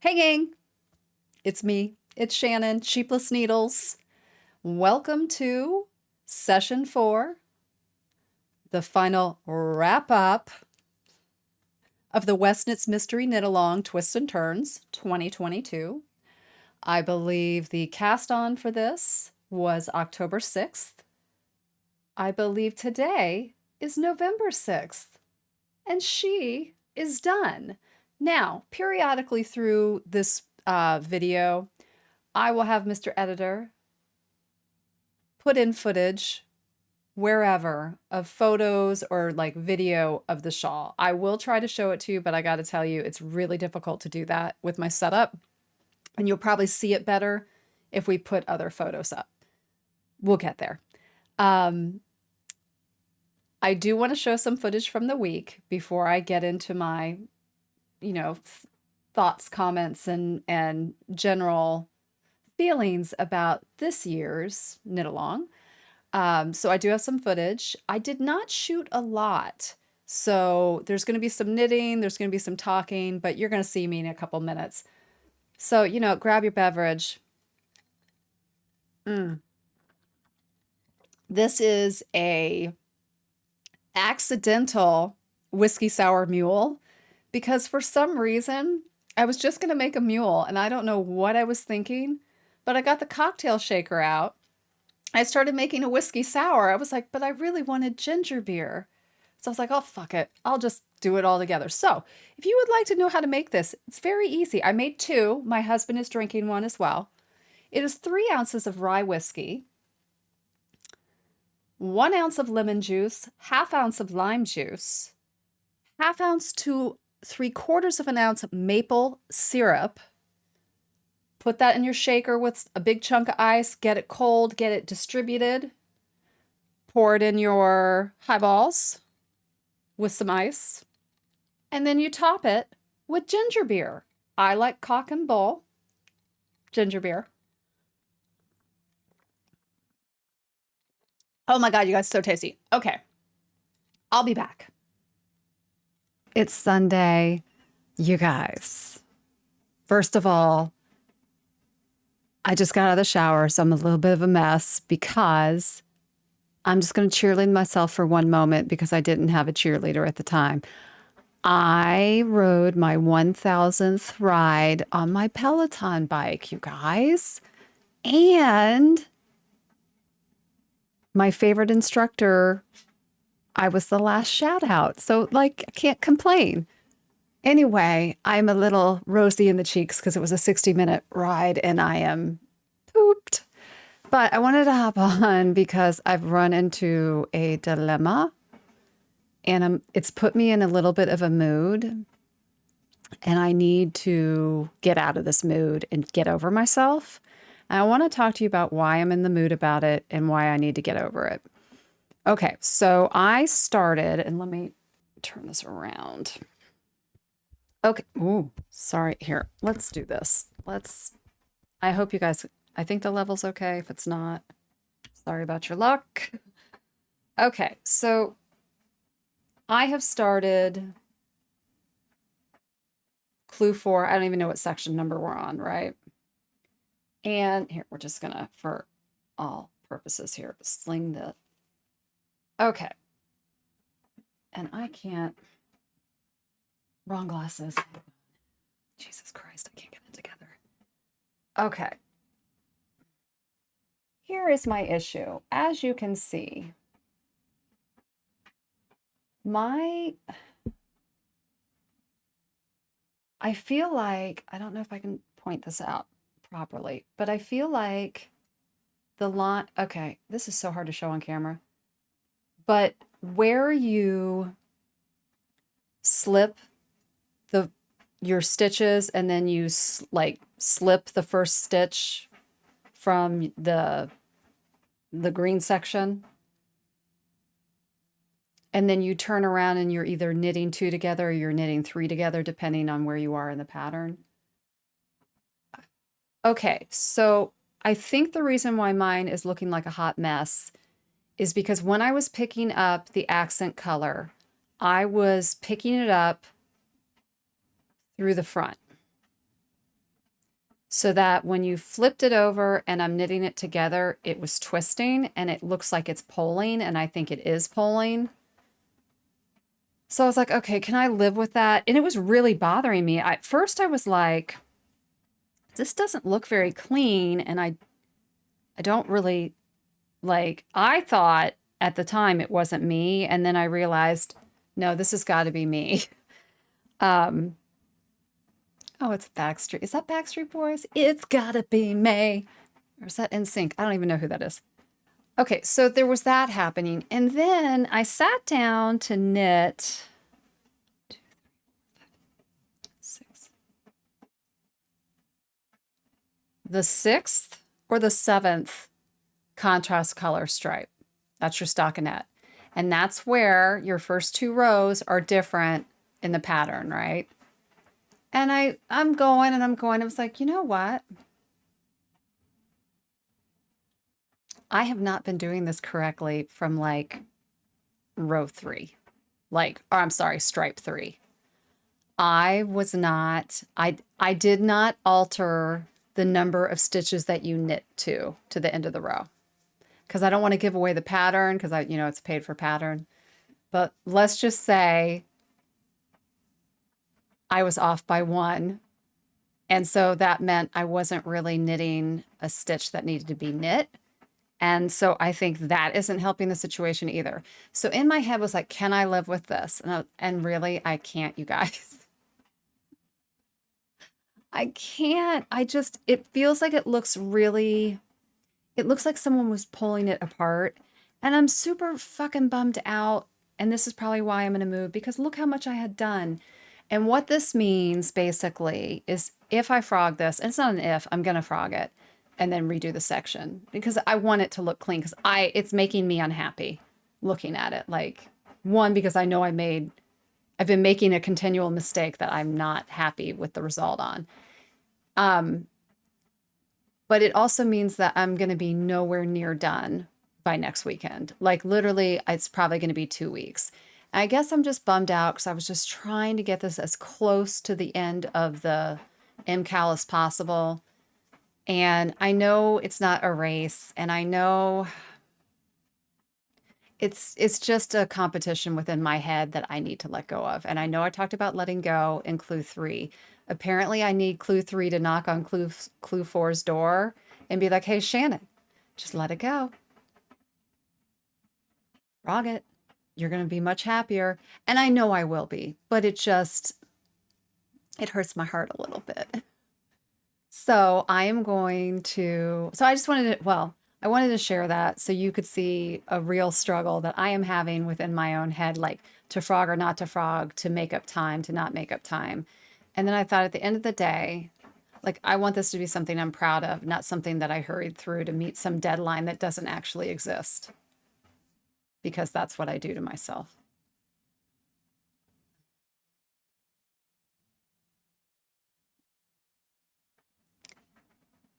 Hey gang, it's me. It's Shannon, Sheepless Needles. Welcome to session 4, the final wrap up of the Westnitz Mystery Knit Along Twists and Turns 2022. I believe the cast on for this was October 6th. I believe today is November 6th, and she is done. Now, periodically through this video, I will have Mr. Editor put in footage wherever of photos or like video of the shawl. I will try to show it to you, but I got to tell you, it's really difficult to do that with my setup. And you'll probably see it better if we put other photos up. We'll get there. I do want to show some footage from the week before I get into my, thoughts, comments, and general feelings about this year's knit along. So I do have some footage. I did not shoot a lot. So there's going to be some knitting, there's going to be some talking, but you're going to see me in a couple minutes. So, grab your beverage. This is a accidental whiskey sour mule because for some reason I was just going to make a mule and I don't know what I was thinking, but I got the cocktail shaker out. I started making a whiskey sour. I was like, but I really wanted ginger beer. So I was like, oh, fuck it. I'll just do it all together. So if you would like to know how to make this, it's very easy. I made 2. My husband is drinking one as well. It is 3 ounces of rye whiskey, 1 ounce of lemon juice, 1/2 ounce of lime juice, 1/2 ounce to 3/4 of an ounce of maple syrup. Put that in your shaker with a big chunk of ice, get it cold, get it distributed. Pour it in your highballs with some ice. And then you top it with ginger beer. I like Cock and Bull ginger beer. Oh my God, you guys, so tasty. Okay, I'll be back. It's Sunday, you guys. First of all, I just got out of the shower, so I'm a little bit of a mess because I'm just going to cheerlead myself for one moment because I didn't have a cheerleader at the time. I rode my 1000th ride on my Peloton bike, you guys. And my favorite instructor, I was the last shout out. So I can't complain. Anyway, I'm a little rosy in the cheeks because it was a 60-minute ride and I am pooped. But I wanted to hop on because I've run into a dilemma and it's put me in a little bit of a mood. And I need to get out of this mood and get over myself. And I want to talk to you about why I'm in the mood about it and why I need to get over it. Okay, so I started, and let me turn this around. Okay. Ooh, sorry. Here, let's do this. I hope you guys, I think the level's okay. If it's not, sorry about your luck. Okay, so I have started clue 4. I don't even know what section number we're on, right? And here, we're just gonna, for all purposes here, sling the, okay. And I can't, wrong glasses. Jesus Christ, I can't get it together. Okay. Here is my issue. As you can see, I feel like, I don't know if I can point this out properly, but I feel like the line, okay, this is so hard to show on camera, but where you slip your stitches and then you slip the first stitch from the green section, and then you turn around and you're either knitting 2 together or you're knitting 3 together, depending on where you are in the pattern. Okay, so I think the reason why mine is looking like a hot mess is because when I was picking up the accent color, I was picking it up through the front. so that when you flipped it over and I'm knitting it together, it was twisting and it looks like it's pulling, and I think it is pulling. So I was like, okay, can I live with that? And it was really bothering me. At first I was like, this doesn't look very clean, and I don't really like, I thought at the time it wasn't me, and then I realized, no, this has got to be me. Oh, it's Backstreet. Is that Backstreet Boys? It's gotta be May. Or is that NSYNC? I don't even know who that is. Okay, so there was that happening. And then I sat down to knit 6. The 6th or the 7th contrast color stripe. That's your stockinette. And that's where your first 2 rows are different in the pattern, right? And I'm going and I'm going. I was like, you know what? I have not been doing this correctly from like row 3, like, or I'm sorry, stripe 3. I did not alter the number of stitches that you knit to the end of the row, because I don't want to give away the pattern, because it's paid for pattern. But let's just say I was off by 1. And so that meant I wasn't really knitting a stitch that needed to be knit. And so I think that isn't helping the situation either. So in my head was like, can I live with this? And really, I can't, you guys. I can't. It feels like it looks like someone was pulling it apart. And I'm super fucking bummed out. And this is probably why I'm in a mood, because look how much I had done. And what this means basically is if I frog this, and it's not an if, I'm going to frog it and then redo the section, because I want it to look clean, because it's making me unhappy looking at it. Like, one, because I know I've been making a continual mistake that I'm not happy with the result on. But it also means that I'm going to be nowhere near done by next weekend. Like, literally, it's probably going to be 2 weeks. I guess I'm just bummed out because I was just trying to get this as close to the end of the MKAL as possible. And I know it's not a race, and I know it's just a competition within my head that I need to let go of. And I know I talked about letting go in clue 3. Apparently I need clue 3 to knock on clue 4's door and be like, hey, Shannon, just let it go. Frog it. You're going to be much happier. And I know I will be, but it hurts my heart a little bit. So I wanted to share that so you could see a real struggle that I am having within my own head, like to frog or not to frog, to make up time, to not make up time. And then I thought at the end of the day, like, I want this to be something I'm proud of, not something that I hurried through to meet some deadline that doesn't actually exist. Because that's what I do to myself.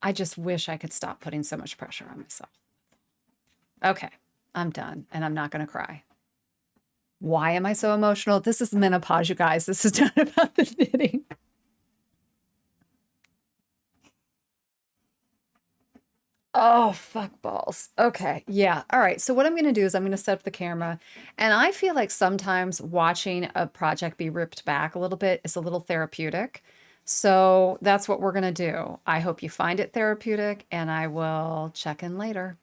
I just wish I could stop putting so much pressure on myself. Okay, I'm done, and I'm not going to cry. Why am I so emotional? This is menopause, you guys. This is not about the knitting. Oh, fuck balls. Okay, yeah. All right, so what I'm going to do is I'm going to set up the camera, and I feel like sometimes watching a project be ripped back a little bit is a little therapeutic. So that's what we're going to do. I hope you find it therapeutic, and I will check in later.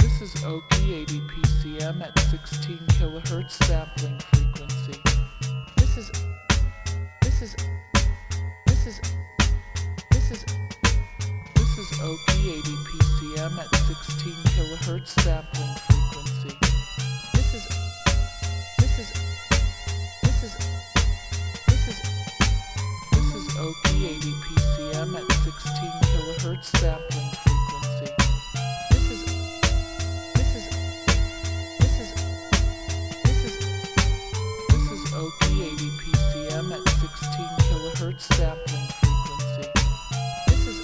This is Oki 80 PCM at 16 kilohertz sampling frequency. This is Oki 80 PCM at 16 kilohertz sampling frequency. This is BPM at 16 kilohertz sampling frequency. This is OP 80 PCM at 16 kilohertz sampling frequency. This is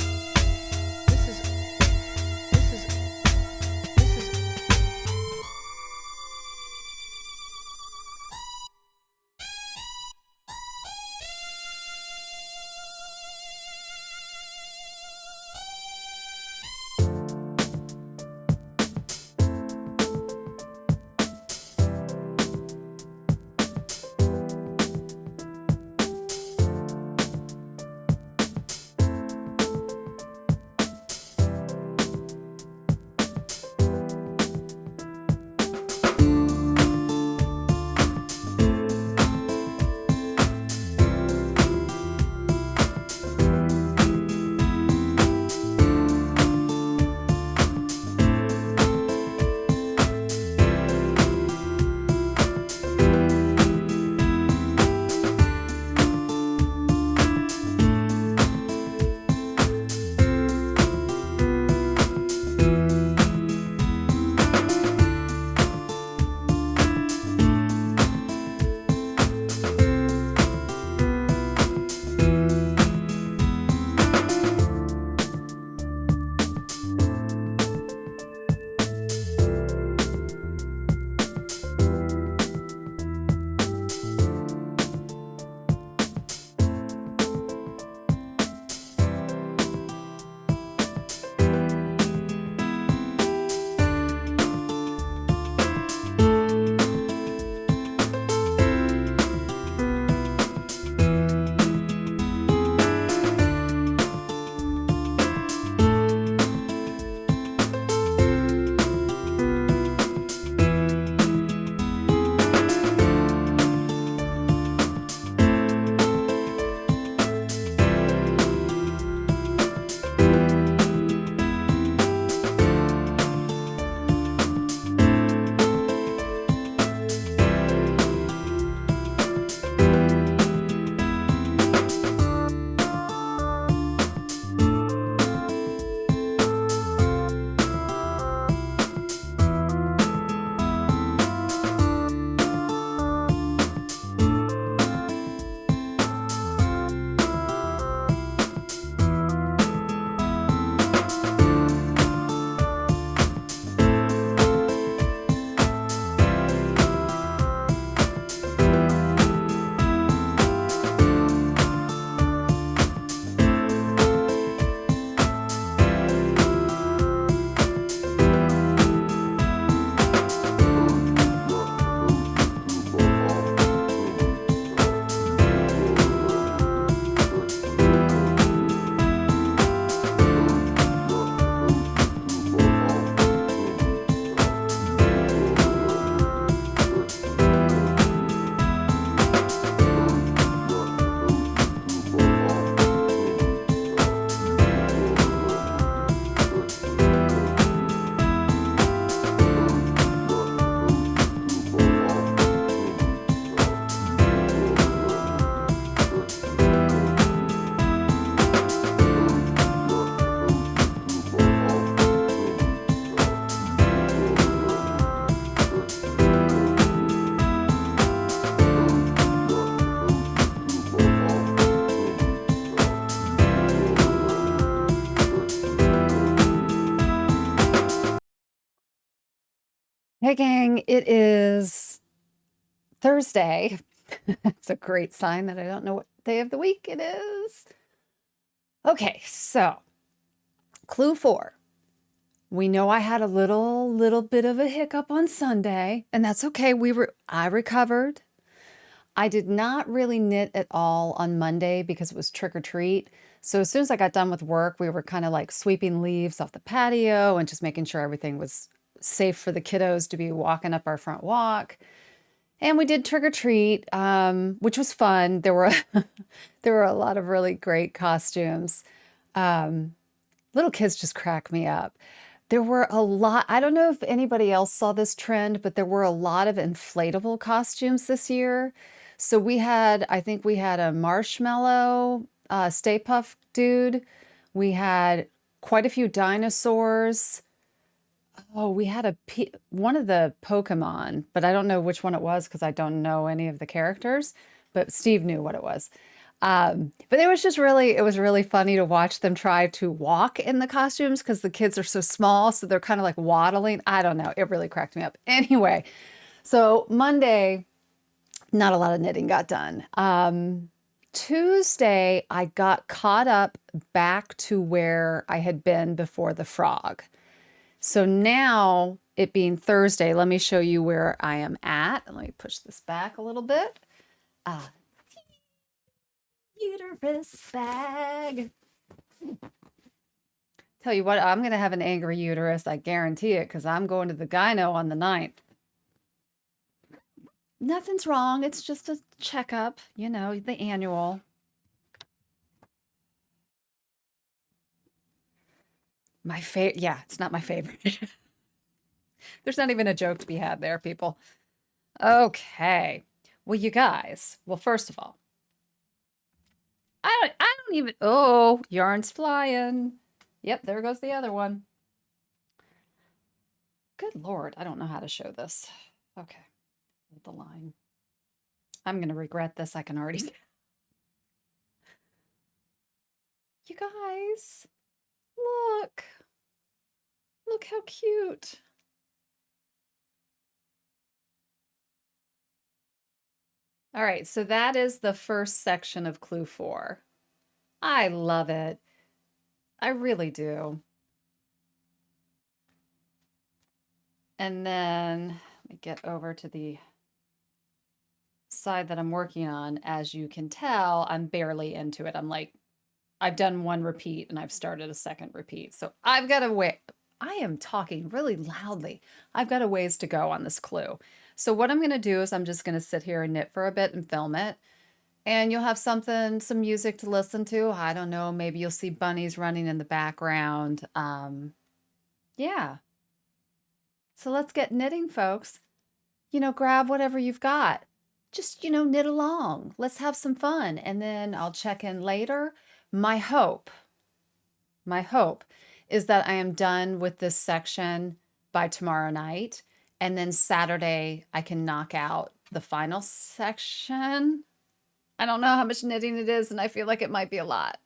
Hey gang, it is Thursday. It's a great sign that I don't know what day of the week it is. Okay, so clue 4. We know I had a little bit of a hiccup on Sunday, and that's okay. I recovered. I did not really knit at all on Monday because it was trick or treat. So as soon as I got done with work, we were kind of like sweeping leaves off the patio and just making sure everything was safe for the kiddos to be walking up our front walk. And we did trick or treat, which was fun. There were there were a lot of really great costumes. Little kids just crack me up. There were a lot, I don't know if anybody else saw this trend, but there were a lot of inflatable costumes this year. So I think we had a marshmallow Stay Puft dude. We had quite a few dinosaurs. Oh, we had one of the Pokemon, but I don't know which one it was because I don't know any of the characters, but Steve knew what it was. But it was really funny to watch them try to walk in the costumes because the kids are so small, so they're kind of like waddling. I don't know. It really cracked me up. Anyway, so Monday, not a lot of knitting got done. Tuesday, I got caught up back to where I had been before the frog. So now, it being Thursday, let me show you where I am at. Let me push this back a little bit. Uterus bag. Tell you what, I'm going to have an angry uterus. I guarantee it because I'm going to the gyno on the 9th. Nothing's wrong. It's just a checkup, you know, the annual. Yeah, it's not my favorite. There's not even a joke to be had there, people. Okay. Well, you guys, first of all, I don't even, oh, yarn's flying. Yep, there goes the other one. Good Lord, I don't know how to show this. Okay, hold the line. I'm going to regret this, I can already see. You guys, look. Look how cute. All right, so that is the first section of Clue 4. I love it. I really do. And then let me get over to the side that I'm working on. As you can tell, I'm barely into it. I've done one repeat and I've started a second repeat. So I've got to wait. I am talking really loudly. I've got a ways to go on this clue. So what I'm going to do is I'm just going to sit here and knit for a bit and film it. And you'll have some music to listen to. I don't know, maybe you'll see bunnies running in the background. Yeah. So let's get knitting, folks. You know, grab whatever you've got. Just, you know, knit along. Let's have some fun. And then I'll check in later. My hope is that I am done with this section by tomorrow night. And then Saturday, I can knock out the final section. I don't know how much knitting it is, and I feel like it might be a lot.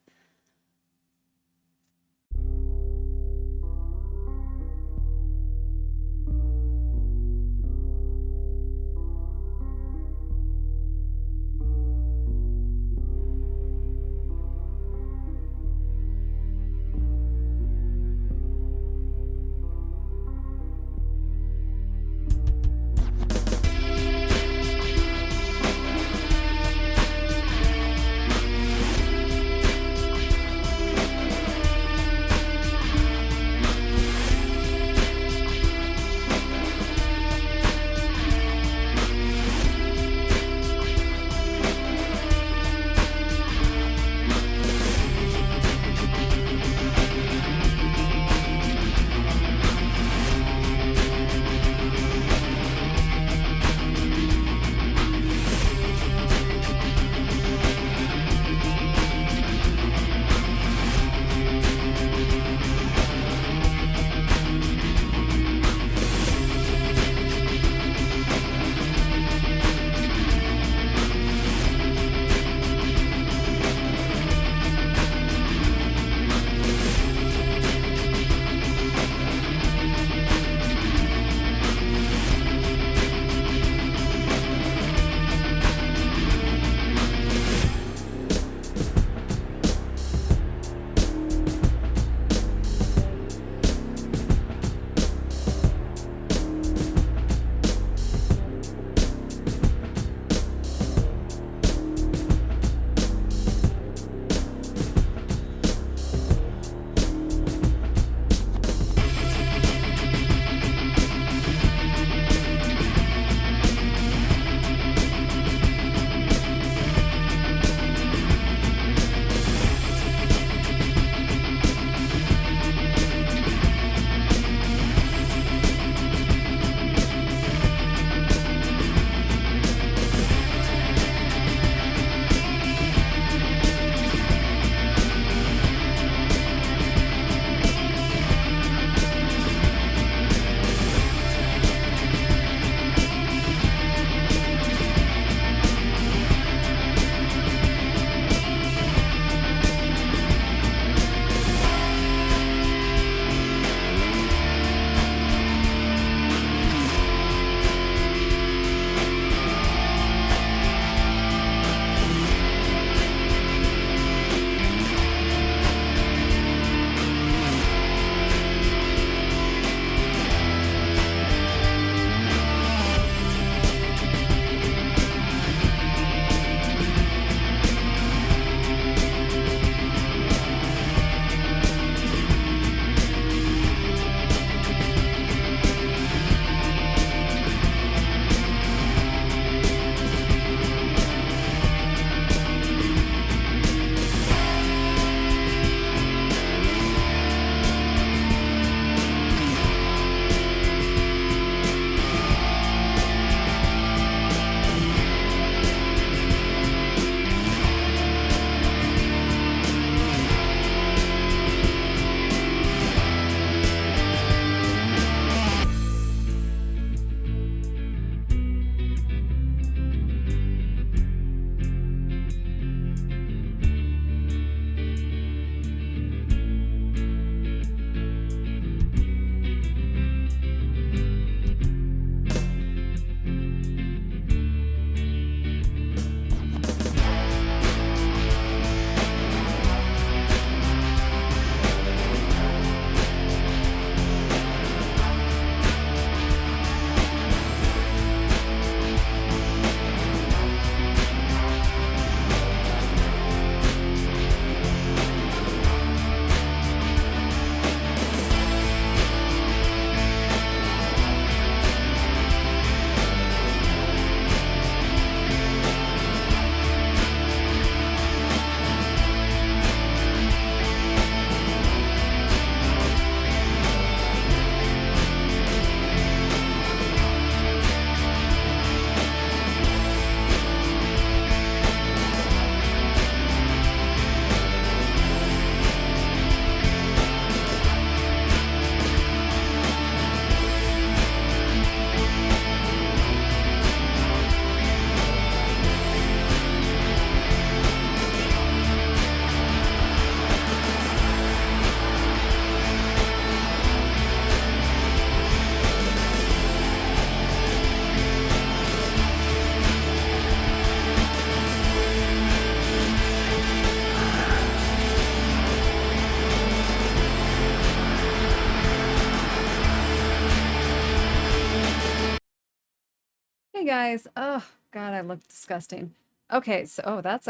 guys. Oh God, I look disgusting. Okay, so oh, that's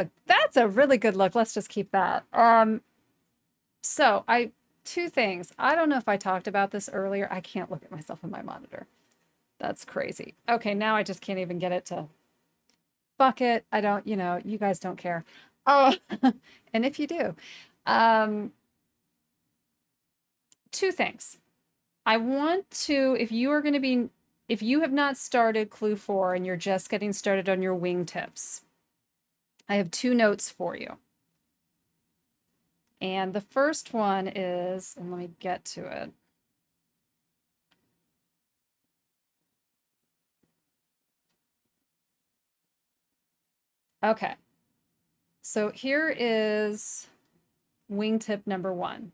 a really good look. Let's just keep that. So two things. I don't know if I talked about this earlier. I can't look at myself in my monitor. That's crazy. Okay, now I just can't even get it to fuck it. I don't, you guys don't care. Oh, and if you do, two things. I want to, if you have not started Clue 4 and you're just getting started on your wingtips, I have two notes for you. And the first one is, and let me get to it. Okay. So here is wingtip number 1.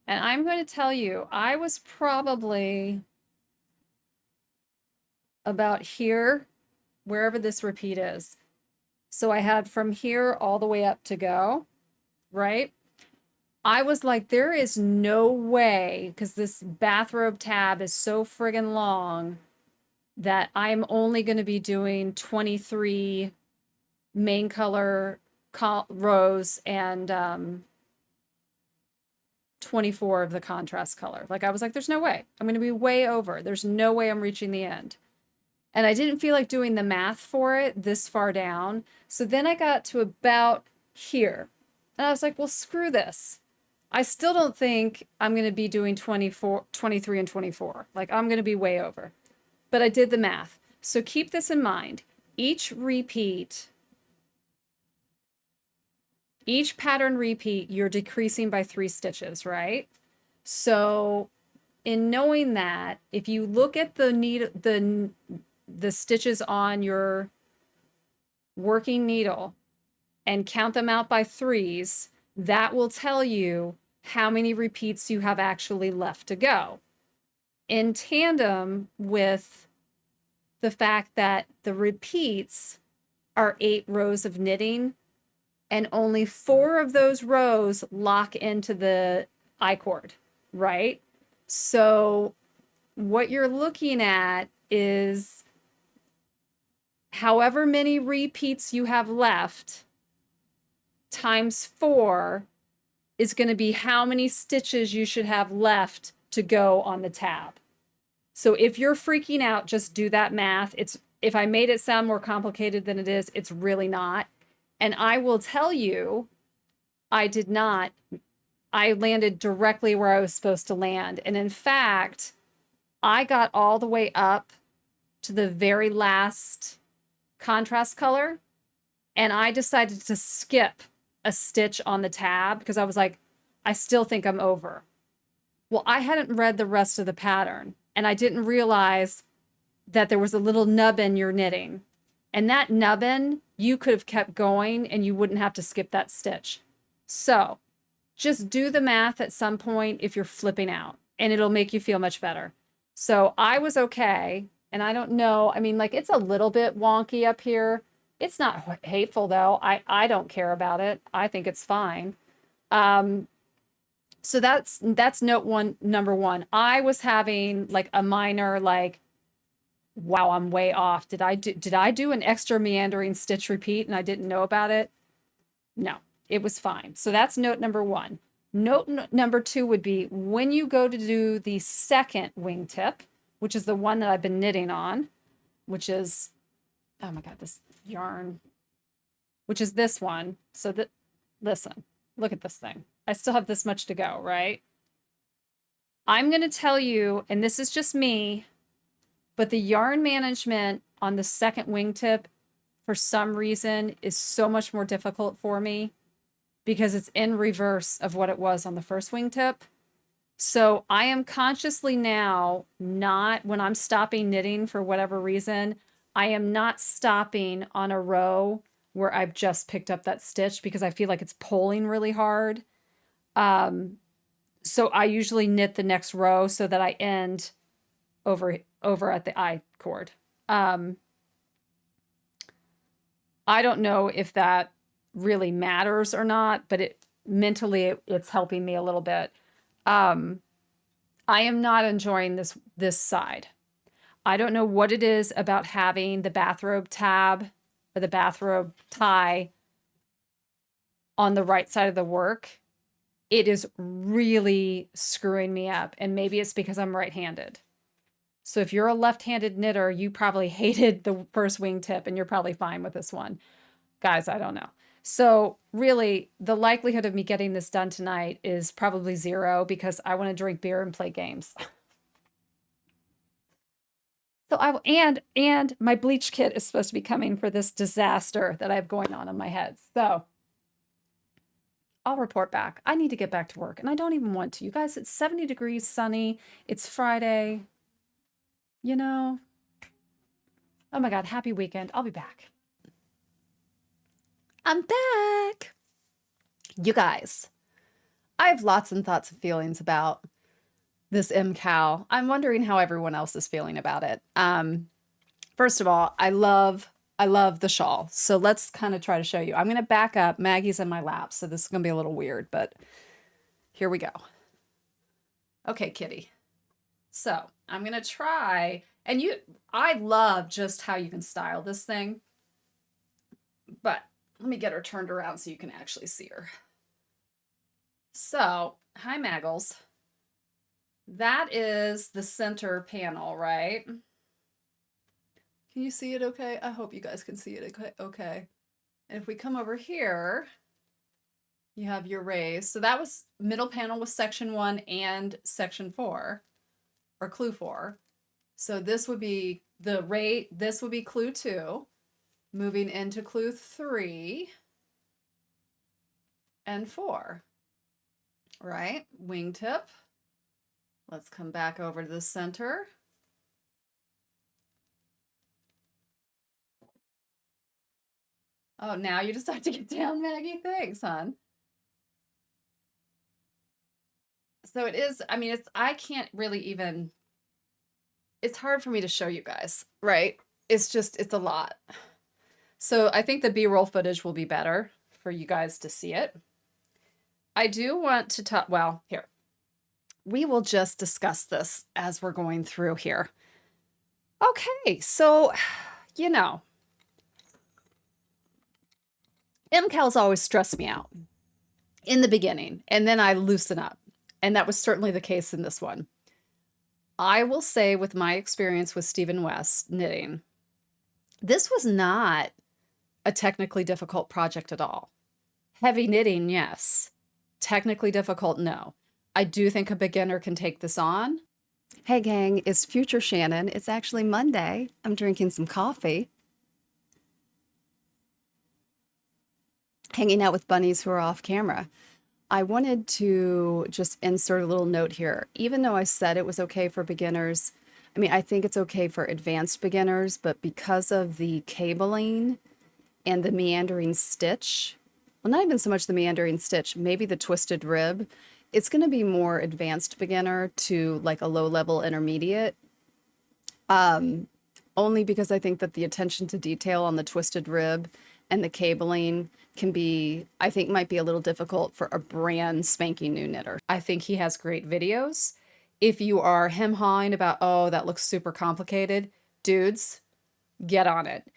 And I'm going to tell you, I was probably about here, wherever this repeat is. So I had from here all the way up to go, right? I was like, there is no way, because this bathrobe tab is so friggin' long, that I'm only going to be doing 23 main color rows and 24 of the contrast color. Like I was like, there's no way. I'm going to be way over. There's no way I'm reaching the end. And I didn't feel like doing the math for it this far down. So then I got to about here. And I was like, well, screw this. I still don't think I'm going to be doing 23 and 24. Like I'm going to be way over. But I did the math. So keep this in mind. Each pattern repeat, you're decreasing by 3 stitches, right? So in knowing that, if you look at the stitches on your working needle and count them out by 3s, that will tell you how many repeats you have actually left to go. In tandem with the fact that the repeats are 8 rows of knitting, and only 4 of those rows lock into the I-cord, right? So what you're looking at is however many repeats you have left times 4 is going to be how many stitches you should have left to go on the tab. So if you're freaking out, just do that math. If I made it sound more complicated than it is, it's really not. And I will tell you, I did not. I landed directly where I was supposed to land. And in fact, I got all the way up to the very last contrast color. And I decided to skip a stitch on the tab because I was like, I still think I'm over. Well, I hadn't read the rest of the pattern. And I didn't realize that there was a little nubbin you're knitting. And that nubbin, you could have kept going and you wouldn't have to skip that stitch. So just do the math at some point if you're flipping out and it'll make you feel much better. So I was okay. And I don't know. I mean, like it's a little bit wonky up here. It's not hateful though. I don't care about it. I think it's fine. So that's number 1. I was having like a minor, like, wow, I'm way off. Did I do an extra meandering stitch repeat and I didn't know about it? No, it was fine. So that's note number 1. Note number 2 would be when you go to do the second wingtip, which is the one that I've been knitting on, which is, oh my God, this yarn, which is this one. So that, listen, look at this thing. I still have this much to go, right? I'm going to tell you, and this is just me, but the yarn management on the second wingtip, for some reason, is so much more difficult for me because it's in reverse of what it was on the first wingtip. So I am consciously now not, when I'm stopping knitting for whatever reason, I am not stopping on a row where I've just picked up that stitch because I feel like it's pulling really hard. So I usually knit the next row so that I end over at the I cord. I don't know if that really matters or not, but it's helping me a little bit. I am not enjoying this side. I don't know what it is about having the bathrobe tab or the bathrobe tie on the right side of the work. It is really screwing me up. And maybe it's because I'm right-handed. So if you're a left-handed knitter, you probably hated the first wingtip and you're probably fine with this one. Guys, I don't know. So really, the likelihood of me getting this done tonight is probably 0 because I want to drink beer and play games. So and my bleach kit is supposed to be coming for this disaster that I have going on my head. So I'll report back. I need to get back to work and I don't even want to. You guys, it's 70 degrees, sunny. It's Friday. You know, oh my God, happy weekend. I'll be back. I'm back. You guys, I have lots and thoughts and feelings about this MKAL. I'm wondering how everyone else is feeling about it. First of all, I love the shawl. So let's kind of try to show you. I'm going to back up. Maggie's in my lap, so this is going to be a little weird, but here we go. Okay, kitty. So I'm going to try, and I love just how you can style this thing, but let me get her turned around so you can actually see her. So, hi Maggles. That is the center panel, right? Can you see it okay? I hope you guys can see it okay. And if we come over here, you have your rays. So that was middle panel was section 1 and section 4, or clue 4. So this would be this would be clue 2, moving into clue 3 and 4, right? Wingtip. Let's come back over to the center. Oh, now you just have to get down, Maggie. Thanks, hon. So it is, I mean, I can't really even, it's hard for me to show you guys, right? It's a lot. So I think the B-roll footage will be better for you guys to see it. I do want to talk, well, here. We will just discuss this as we're going through here. Okay, so, you know, MKAL's always stressed me out in the beginning, and then I loosen up. And that was certainly the case in this one. I will say with my experience with Stephen West knitting, this was not a technically difficult project at all. Heavy knitting, yes. Technically difficult, no. I do think a beginner can take this on. Hey gang, it's future Shannon. It's actually Monday. I'm drinking some coffee. Hanging out with bunnies who are off camera. I wanted to just insert a little note here. Even though I said it was okay for beginners, I mean, I think it's okay for advanced beginners, but because of the cabling and the meandering stitch, well, not even so much the meandering stitch, maybe the twisted rib, it's going to be more advanced beginner to like a low-level intermediate. Only because I think that the attention to detail on the twisted rib and the cabling can be, I think might be a little difficult for a brand spanking new knitter. I think he has great videos. If you are hem-hawing about, oh, that looks super complicated, dudes, get on it.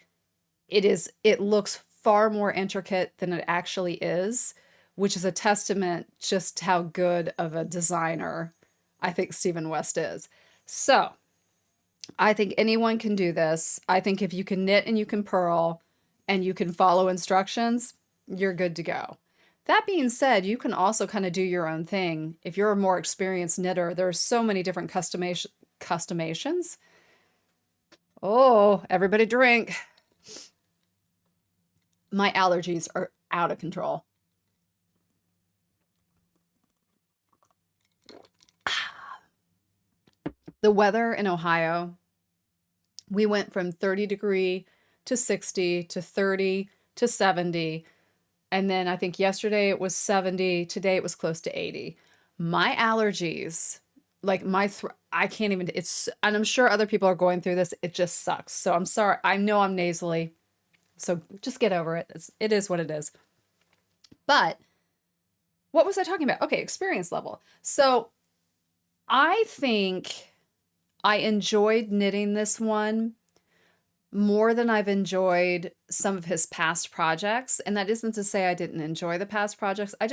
It looks far more intricate than it actually is, which is a testament just how good of a designer I think Stephen West is. So I think anyone can do this. I think if you can knit and you can purl and you can follow instructions, you're good to go. That being said, you can also kind of do your own thing. If you're a more experienced knitter, there's so many different customations. Oh, everybody drink. My allergies are out of control. The weather in Ohio, we went from 30-degree to 60 to 30 to 70. And then I think yesterday it was 70. Today it was close to 80. My allergies, like I can't even, and I'm sure other people are going through this. It just sucks. So I'm sorry. I know I'm nasally. So just get over it. It is what it is. But what was I talking about? Okay, experience level. So I think I enjoyed knitting this one more than I've enjoyed some of his past projects. And that isn't to say I didn't enjoy the past projects. I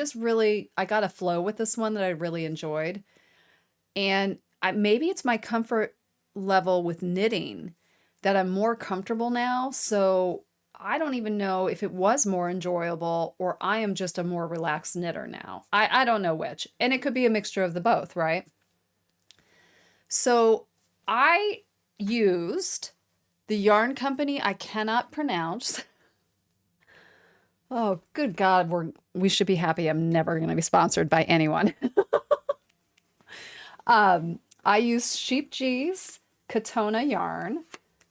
got a flow with this one that I really enjoyed. And maybe it's my comfort level with knitting that I'm more comfortable now. So I don't even know if it was more enjoyable or I am just a more relaxed knitter now. I don't know which. And it could be a mixture of the both, right? So I used the yarn company I cannot pronounce. Oh, good God, we should be happy I'm never going to be sponsored by anyone. I use Sheepjes Catona yarn.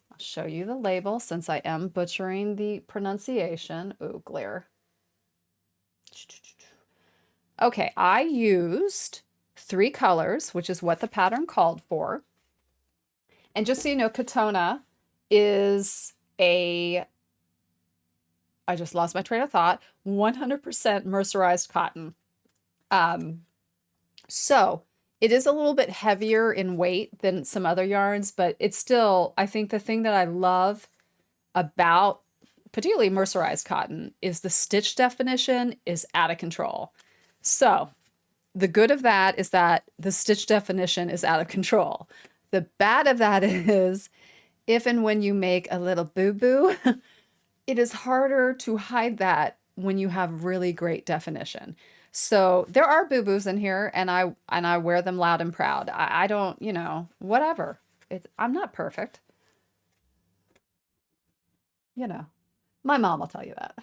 I'll show you the label since I am butchering the pronunciation. Ooh, glare. Okay, I used 3 colors, which is what the pattern called for. And just so you know, Catona is I just lost my train of thought, 100% mercerized cotton. So it is a little bit heavier in weight than some other yarns, but it's still, I think the thing that I love about particularly mercerized cotton is the stitch definition is out of control. So the good of that is that the stitch definition is out of control. The bad of that is if and when you make a little boo-boo, it is harder to hide that when you have really great definition. So there are boo-boos in here and I wear them loud and proud. I don't, whatever. I'm not perfect. My mom will tell you that.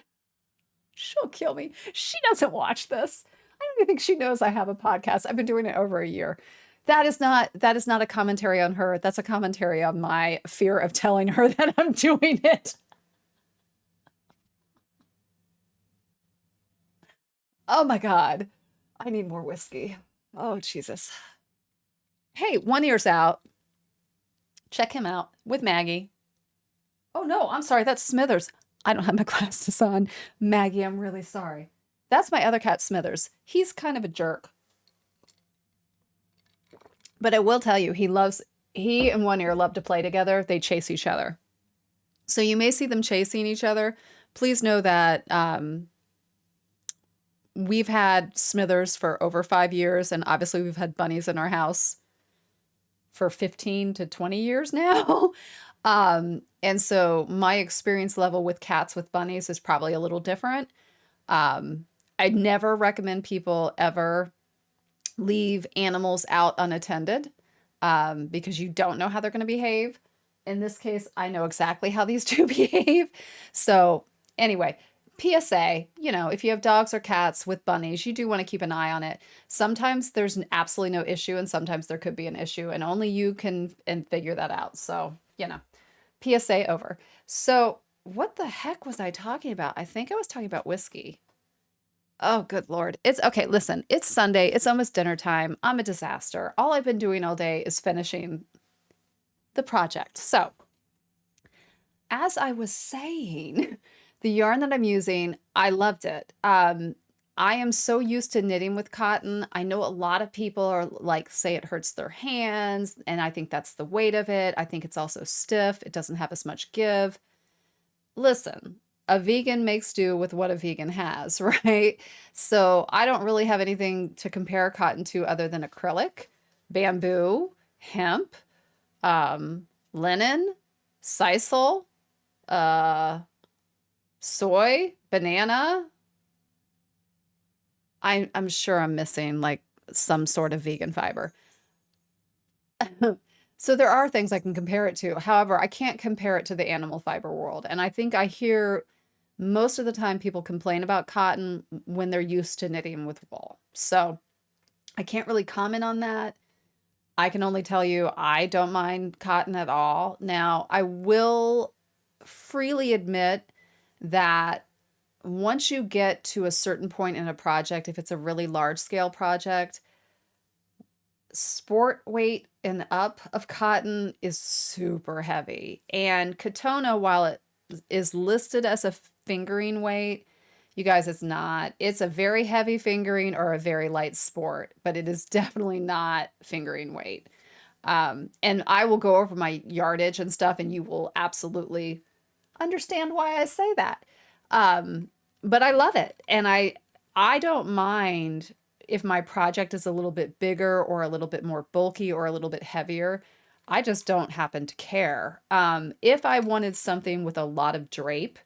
She'll kill me. She doesn't watch this. I don't even think she knows I have a podcast. I've been doing it over a year. That is not a commentary on her. That's a commentary on my fear of telling her that I'm doing it. Oh my God. I need more whiskey. Oh, Jesus. Hey, One Ear's out. Check him out with Maggie. Oh no, I'm sorry. That's Smithers. I don't have my glasses on. Maggie, I'm really sorry. That's my other cat, Smithers. He's kind of a jerk. But I will tell you, he and One Ear love to play together. They chase each other. So you may see them chasing each other. Please know that we've had Smithers for over 5 years, and obviously we've had bunnies in our house for 15 to 20 years now. And so my experience level with cats with bunnies is probably a little different. I'd never recommend people ever leave animals out unattended because you don't know how they're going to behave. In this case, I know exactly how these two behave. So anyway, PSA, if you have dogs or cats with bunnies, you do want to keep an eye on it. Sometimes there's absolutely no issue and sometimes there could be an issue and only you can figure that out. So, PSA over. So what the heck was I talking about? I think I was talking about whiskey. Oh, good Lord. It's okay. Listen, it's Sunday. It's almost dinner time. I'm a disaster. All I've been doing all day is finishing the project. So as I was saying, the yarn that I'm using, I loved it. I am so used to knitting with cotton. I know a lot of people are say it hurts their hands, and I think that's the weight of it. I think it's also stiff. It doesn't have as much give. Listen, a vegan makes do with what a vegan has, right? So I don't really have anything to compare cotton to other than acrylic, bamboo, hemp, linen, sisal, soy, banana. I'm sure I'm missing some sort of vegan fiber. So there are things I can compare it to. However, I can't compare it to the animal fiber world. And I think I hear most of the time people complain about cotton when they're used to knitting with wool. So I can't really comment on that. I can only tell you I don't mind cotton at all. Now, I will freely admit that once you get to a certain point in a project, if it's a really large scale project, sport weight and up of cotton is super heavy. And Catona, while it is listed as a fingering weight, you guys, it's not. It's a very heavy fingering or a very light sport, but it is definitely not fingering weight. And I will go over my yardage and stuff, and you will absolutely understand why I say that. But I love it. And I don't mind if my project is a little bit bigger or a little bit more bulky or a little bit heavier. I just don't happen to care. If I wanted something with a lot of drape,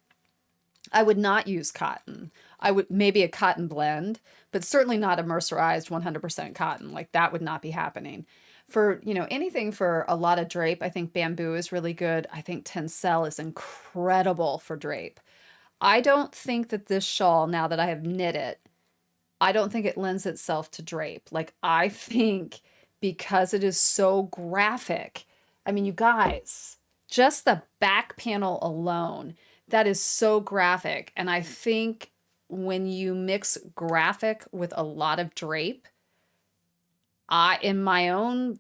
I would not use cotton. I would maybe a cotton blend, but certainly not a mercerized 100% cotton. Like that would not be happening. For, anything for a lot of drape, I think bamboo is really good. I think tencel is incredible for drape. I don't think that this shawl, now that I have knit it, I don't think it lends itself to drape. Like, I think because it is so graphic, I mean, you guys, just the back panel alone, that is so graphic. And I think when you mix graphic with a lot of drape, in my own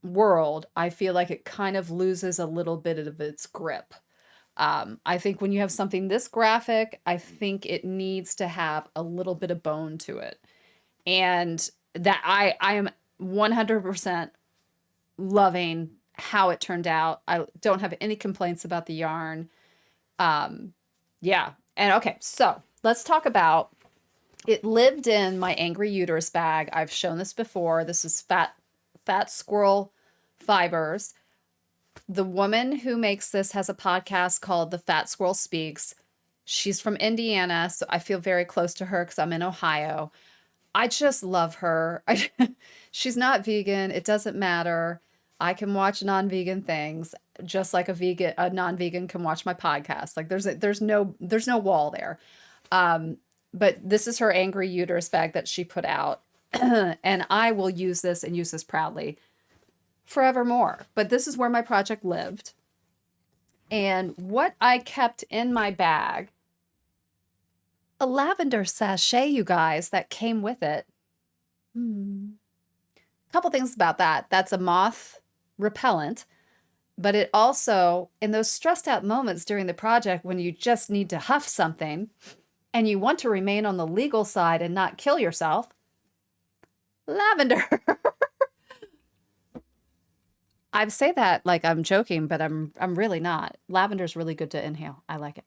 world, I feel like it kind of loses a little bit of its grip. I think when you have something this graphic, I think it needs to have a little bit of bone to it. And that I am 100% loving how it turned out. I don't have any complaints about the yarn. Yeah. And okay, so let's talk about it. Lived in my Angry Uterus bag. I've shown this before. This is Fat Squirrel Fibers. The woman who makes this has a podcast called The Fat Squirrel Speaks. She's from Indiana, so I feel very close to her because I'm in Ohio. I just love her. She's not vegan. It doesn't matter. I can watch non-vegan things just like a non-vegan can watch my podcast. Like there's no wall there. But this is her Angry Uterus bag that she put out. And I will use this and use this proudly forevermore. But this is where my project lived. And what I kept in my bag, a lavender sachet, you guys, that came with it. Couple things about that. That's a moth repellent, but it also, in those stressed out moments during the project when you just need to huff something and you want to remain on the legal side and not kill yourself, lavender. I say that like I'm joking, but I'm really not. Lavender's really good to inhale. I like it.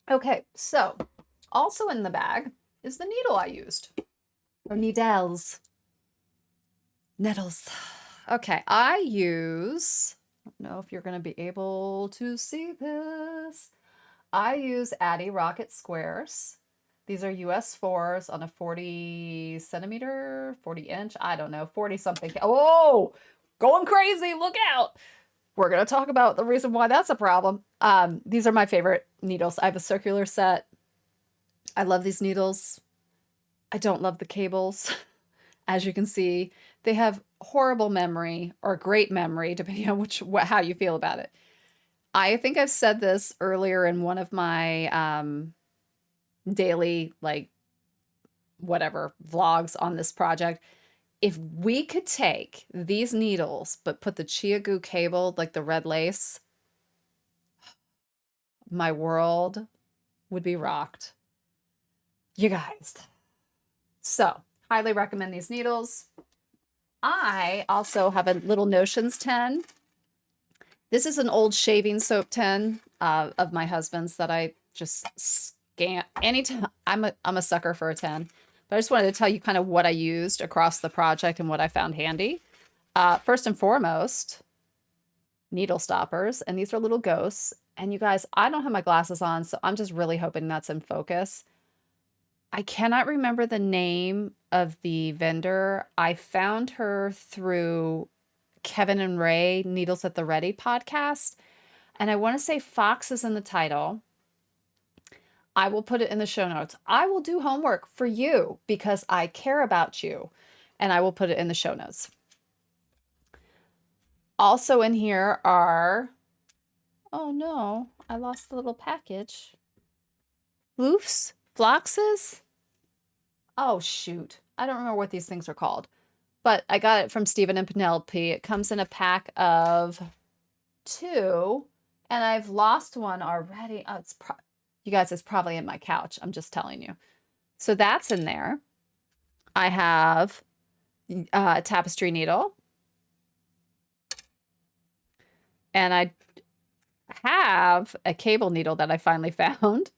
Okay, so also in the bag is the needle I used. Or needles. Nettles. Okay, I use, I don't know if you're going to be able to see this. I use Addy Rocket Squares. These are US 4s on a 40 centimeter, 40 inch, I don't know, 40 something. Oh, going crazy, look out. We're going to talk about the reason why that's a problem. These are my favorite needles. I have a circular set. I love these needles. I don't love the cables. As you can see, they have horrible memory or great memory, depending on how you feel about it. I think I've said this earlier in one of my daily, like, whatever, vlogs on this project. If we could take these needles, but put the Chia Goo cable, like the red lace, my world would be rocked. You guys. So, highly recommend these needles. I also have a little Notions tin. This is an old shaving soap tin of my husband's that I just scan anytime. I'm a sucker for a tin. But I just wanted to tell you kind of what I used across the project and what I found handy. First and foremost, needle stoppers. And these are little ghosts. And you guys, I don't have my glasses on, so I'm just really hoping that's in focus. I cannot remember the name of the vendor. I found her through Kevin and Ray Needles at the Ready podcast. And I want to say Fox is in the title. I will put it in the show notes. I will do homework for you because I care about you. And I will put it in the show notes. Also in here are, oh no, I lost the little package. Floofs? Floxes? Oh shoot. I don't remember what these things are called. But I got it from Stephen and Penelope. It comes in a pack of 2. And I've lost one already. Oh, you guys, it's probably in my couch. I'm just telling you. So that's in there. I have tapestry needle. And I have a cable needle that I finally found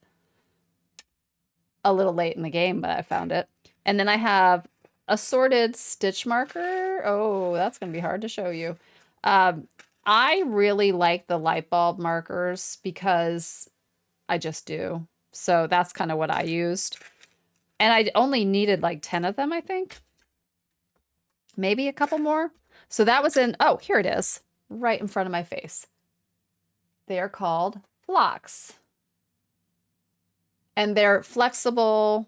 a little late in the game, but I found it. And then I have assorted stitch marker. Oh, that's going to be hard to show you. I really like the light bulb markers because I just do. So that's kind of what I used. And I only needed like 10 of them, I think. Maybe a couple more. So that was in, oh, here it is, right in front of my face. They are called Flox. And they're flexible.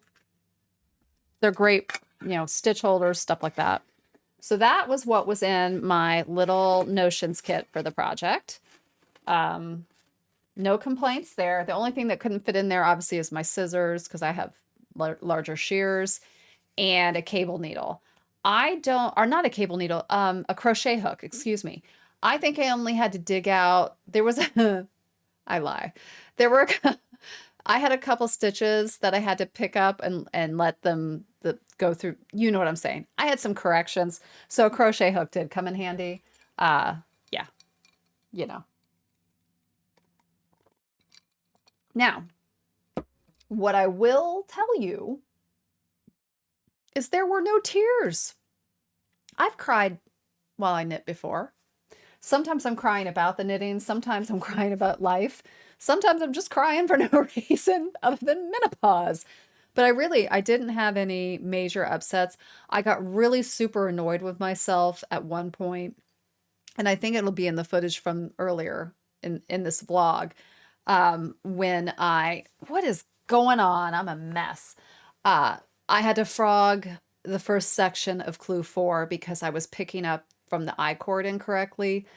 They're great, you know, stitch holders, stuff like that. So that was what was in my little notions kit for the project. No complaints there. The only thing that couldn't fit in there, obviously, is my scissors because I have larger shears and a cable needle. Or not a cable needle, a crochet hook, excuse me. I think I only had to dig out, there was a, I lie. There were, I had a couple stitches that I had to pick up and let them go through. You know what I'm saying. I had some corrections. So a crochet hook did come in handy. Yeah, you know. Now, what I will tell you is there were no tears. I've cried while I knit before. Sometimes I'm crying about the knitting. Sometimes I'm crying about life. Sometimes I'm just crying for no reason other than menopause. But I didn't have any major upsets. I got really super annoyed with myself at one point, and I think it'll be in the footage from earlier in this vlog, what is going on? I'm a mess. I had to frog the first section of clue 4 because I was picking up from the I cord incorrectly.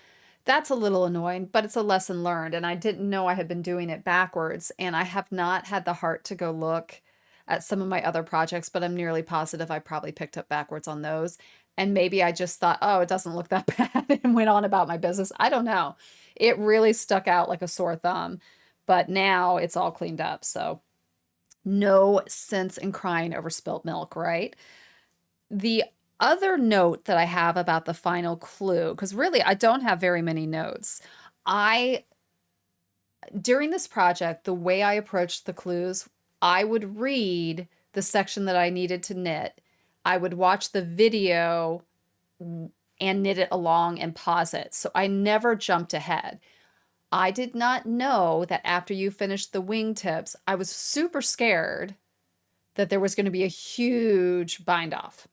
That's a little annoying, but it's a lesson learned, and I didn't know I had been doing it backwards, and I have not had the heart to go look at some of my other projects, but I'm nearly positive I probably picked up backwards on those. And maybe I just thought, oh, it doesn't look that bad and went on about my business. I don't know. It really stuck out like a sore thumb, but now it's all cleaned up. So no sense in crying over spilt milk, right? The other note that I have about the final clue, because really I don't have very many notes. During this project, the way I approached the clues, I would read the section that I needed to knit. I would watch the video and knit it along and pause it. So I never jumped ahead. I did not know that after you finished the wingtips, I was super scared that there was going to be a huge bind off.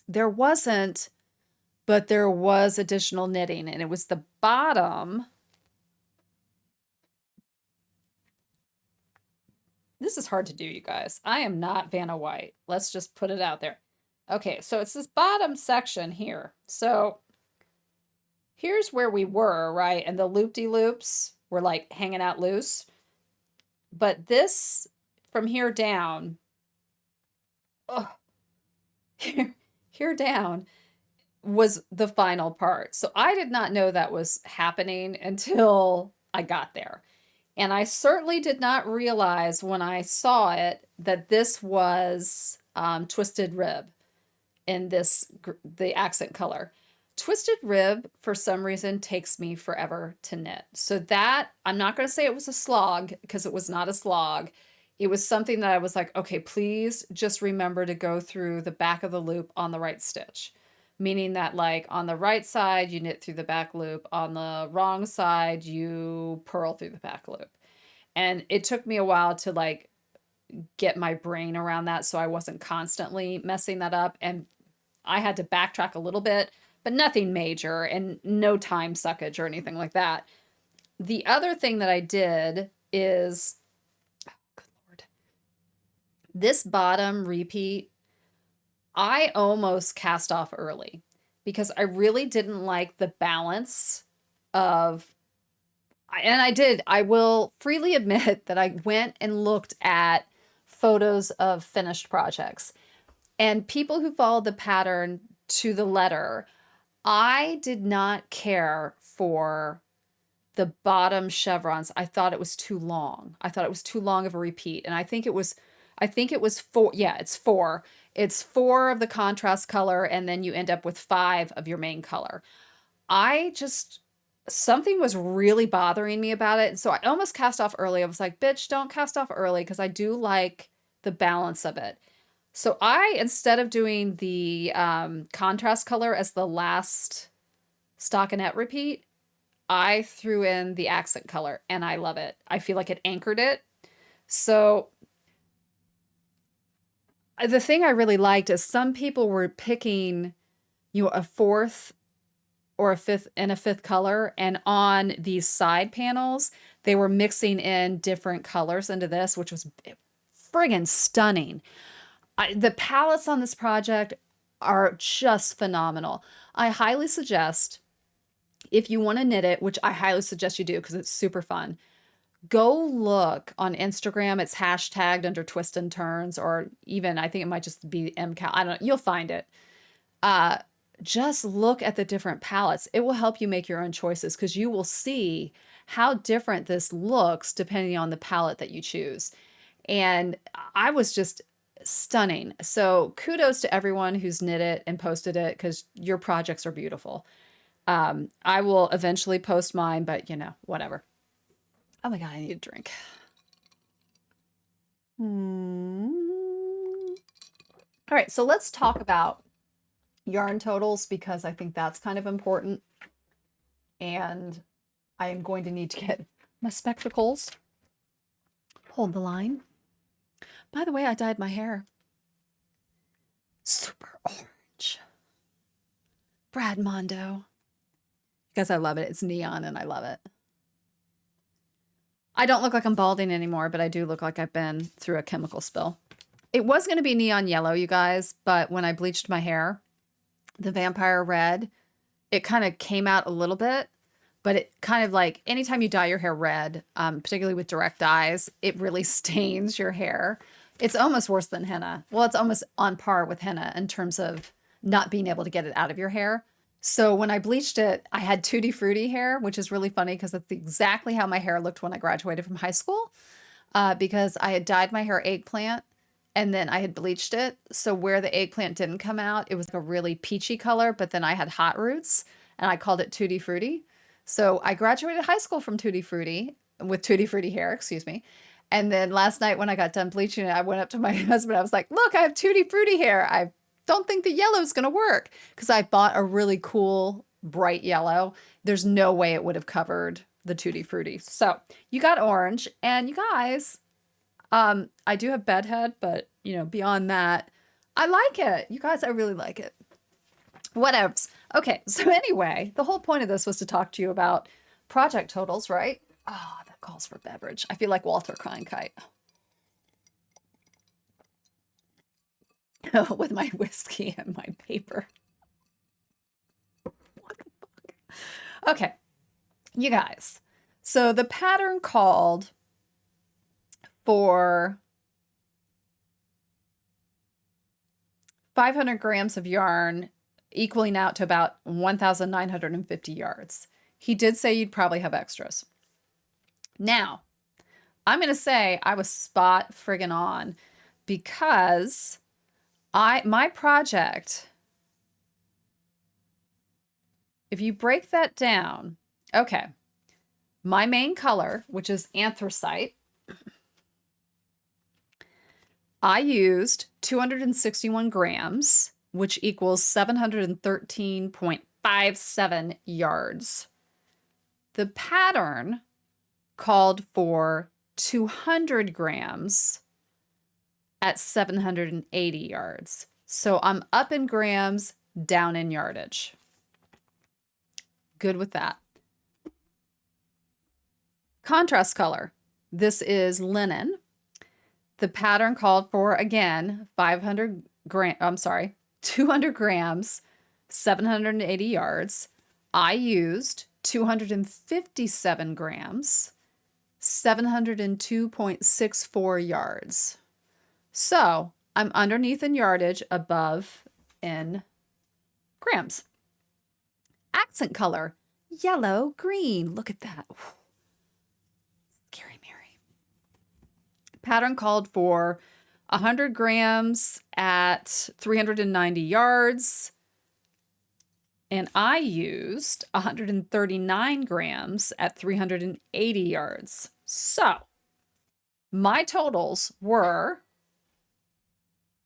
There wasn't, but there was additional knitting, and it was the bottom. This is hard to do, you guys. I am not Vanna White. Let's just put it out there. Okay, so it's this bottom section here. So here's where we were, right? And the loop-de-loops were like hanging out loose. But this, from here down, here down was the final part. So I did not know that was happening until I got there. And I certainly did not realize when I saw it that this was twisted rib in the accent color. Twisted rib, for some reason, takes me forever to knit. So that, I'm not going to say it was a slog, because it was not a slog. It was something that I was like, okay, please just remember to go through the back of the loop on the right stitch. Meaning that, like, on the right side, you knit through the back loop. On the wrong side, you purl through the back loop. And it took me a while to, like, get my brain around that so I wasn't constantly messing that up. And I had to backtrack a little bit, but nothing major and no time suckage or anything like that. The other thing that I did is, oh, good Lord, this bottom repeat, I almost cast off early because I really didn't like the balance of, and I will freely admit that I went and looked at photos of finished projects and people who followed the pattern to the letter. I did not care for the bottom chevrons. I thought it was too long. I thought it was too long of a repeat. And I think it was 4. Yeah, it's 4. It's 4 of the contrast color, and then you end up with 5 of your main color. Something was really bothering me about it. So I almost cast off early. I was like, bitch, don't cast off early because I do like the balance of it. So instead of doing the contrast color as the last stockinette repeat, I threw in the accent color and I love it. I feel like it anchored it. So the thing I really liked is some people were picking, a 4th or a 5th and a 5th color, and on these side panels, they were mixing in different colors into this, which was friggin' stunning. The palettes on this project are just phenomenal. I highly suggest, if you want to knit it, which I highly suggest you do because it's super fun, go look on Instagram. It's hashtagged under Twist and Turns, or even I think it might just be MKAL. I don't know. You'll find it. Just look at the different palettes. It will help you make your own choices because you will see how different this looks depending on the palette that you choose. And I was just stunning. So kudos to everyone who's knit it and posted it because your projects are beautiful. I will eventually post mine, but whatever. Oh my God, I need a drink. All right, so let's talk about yarn totals because I think that's kind of important. And I am going to need to get my spectacles. Hold the line. By the way, I dyed my hair super orange. Brad Mondo. Because I love it. It's neon and I love it. I don't look like I'm balding anymore, but I do look like I've been through a chemical spill. It was going to be neon yellow, you guys, but when I bleached my hair, the vampire red, it kind of came out a little bit, but it kind of like anytime you dye your hair red, particularly with direct dyes, it really stains your hair. It's almost worse than henna. Well, it's almost on par with henna in terms of not being able to get it out of your hair. So when I bleached it, I had Tutti Frutti hair, which is really funny because that's exactly how my hair looked when I graduated from high school, because I had dyed my hair eggplant and then I had bleached it. So where the eggplant didn't come out, it was like a really peachy color, but then I had hot roots and I called it Tutti Frutti. So I graduated high school from Tutti Frutti with Tutti Frutti hair, excuse me. And then last night when I got done bleaching it, I went up to my husband. I was like, look, I have Tutti Frutti hair. I don't think the yellow is going to work because I bought a really cool bright yellow. There's no way it would have covered the Tutti Frutti. So you got orange, and you guys, I do have bedhead, but beyond that, I like it. You guys, I really like it. Whatevs. Okay. So anyway, the whole point of this was to talk to you about project totals, right? Oh, that calls for beverage. I feel like Walter Cronkite. With my whiskey and my paper. What the fuck? Okay, you guys. So the pattern called for 500 grams of yarn, equaling out to about 1,950 yards. He did say you'd probably have extras. Now, I'm going to say I was spot friggin' on because my project, if you break that down, okay, my main color, which is anthrocite, I used 261 grams, which equals 713.57 yards. The pattern called for 200 grams at 780 yards. So I'm up in grams, down in yardage. Good with that. Contrast color. This is linen. The pattern called for, again, 200 grams, 780 yards. I used 257 grams, 702.64 yards. So I'm underneath in yardage, above in grams. Accent color, yellow, green. Look at that. Scary Mary. Pattern called for 100 grams at 390 yards. And I used 139 grams at 380 yards. So my totals were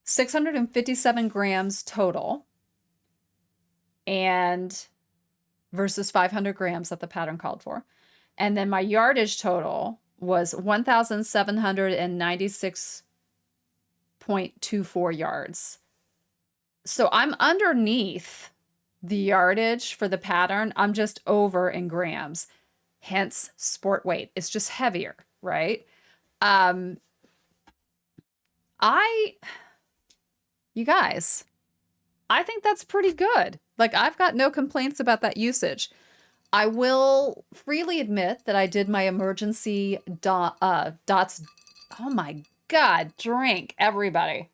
657 grams total and versus 500 grams that the pattern called for. And then my yardage total was 1,796.24 yards. So I'm underneath the yardage for the pattern. I'm just over in grams, hence sport weight. It's just heavier, right? You guys, I think that's pretty good. Like, I've got no complaints about that usage. I will freely admit that I did my emergency dots. Oh my God, drink, everybody.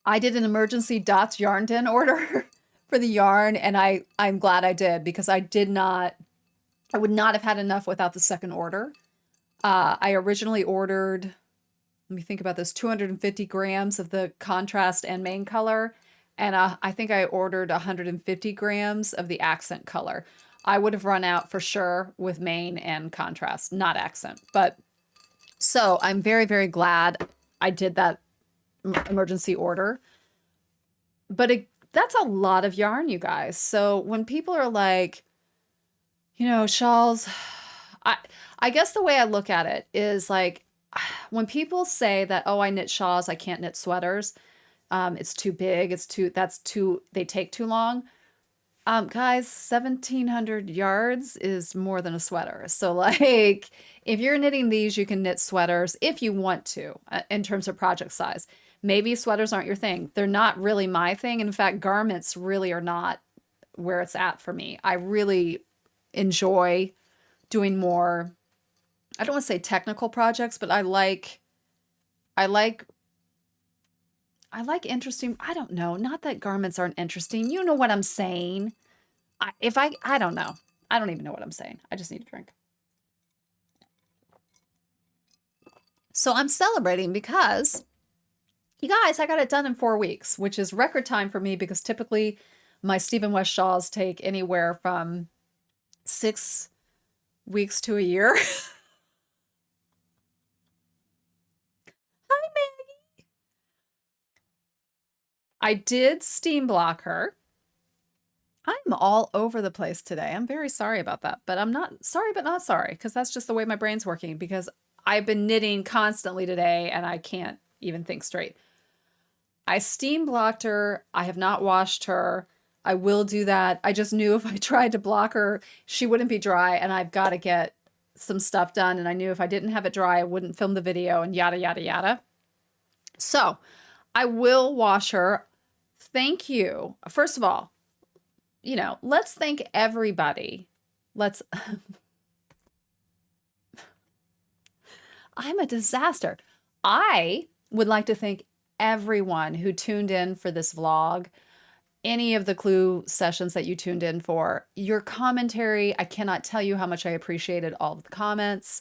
I did an emergency dots yarn tin order for the yarn, and I'm glad I did, because I would not have had enough without the second order. I originally ordered, let me think about this, 250 grams of the contrast and main color. And I think I ordered 150 grams of the accent color. I would have run out for sure with main and contrast, not accent. But so I'm very, very glad I did that emergency order. But that's a lot of yarn, you guys. So when people are like, shawls, I guess the way I look at it is like, when people say that, oh, I knit shawls, I can't knit sweaters. It's too big. They take too long. Guys, 1,700 yards is more than a sweater. So like, if you're knitting these, you can knit sweaters if you want to, in terms of project size. Maybe sweaters aren't your thing. They're not really my thing. In fact, garments really are not where it's at for me. I really enjoy doing more, I don't want to say technical projects, but I like interesting, I don't know, not that garments aren't interesting. You know what I'm saying? I don't know. I don't even know what I'm saying. I just need a drink. So I'm celebrating because, you guys, I got it done in 4 weeks, which is record time for me, because typically my Stephen West shawls take anywhere from 6 weeks to a year. Hi, Maggie. I did steam block her. I'm all over the place today. I'm very sorry about that, but I'm not sorry, but not sorry, because that's just the way my brain's working, because I've been knitting constantly today and I can't even think straight. I steam blocked her. I have not washed her. I will do that. I just knew if I tried to block her, she wouldn't be dry, and I've got to get some stuff done. And I knew if I didn't have it dry, I wouldn't film the video, and yada, yada, yada. So I will wash her. Thank you. First of all, let's thank everybody. I'm a disaster. I would like to thank everyone who tuned in for this vlog, any of the clue sessions that you tuned in for. Your commentary, I cannot tell you how much I appreciated all of the comments.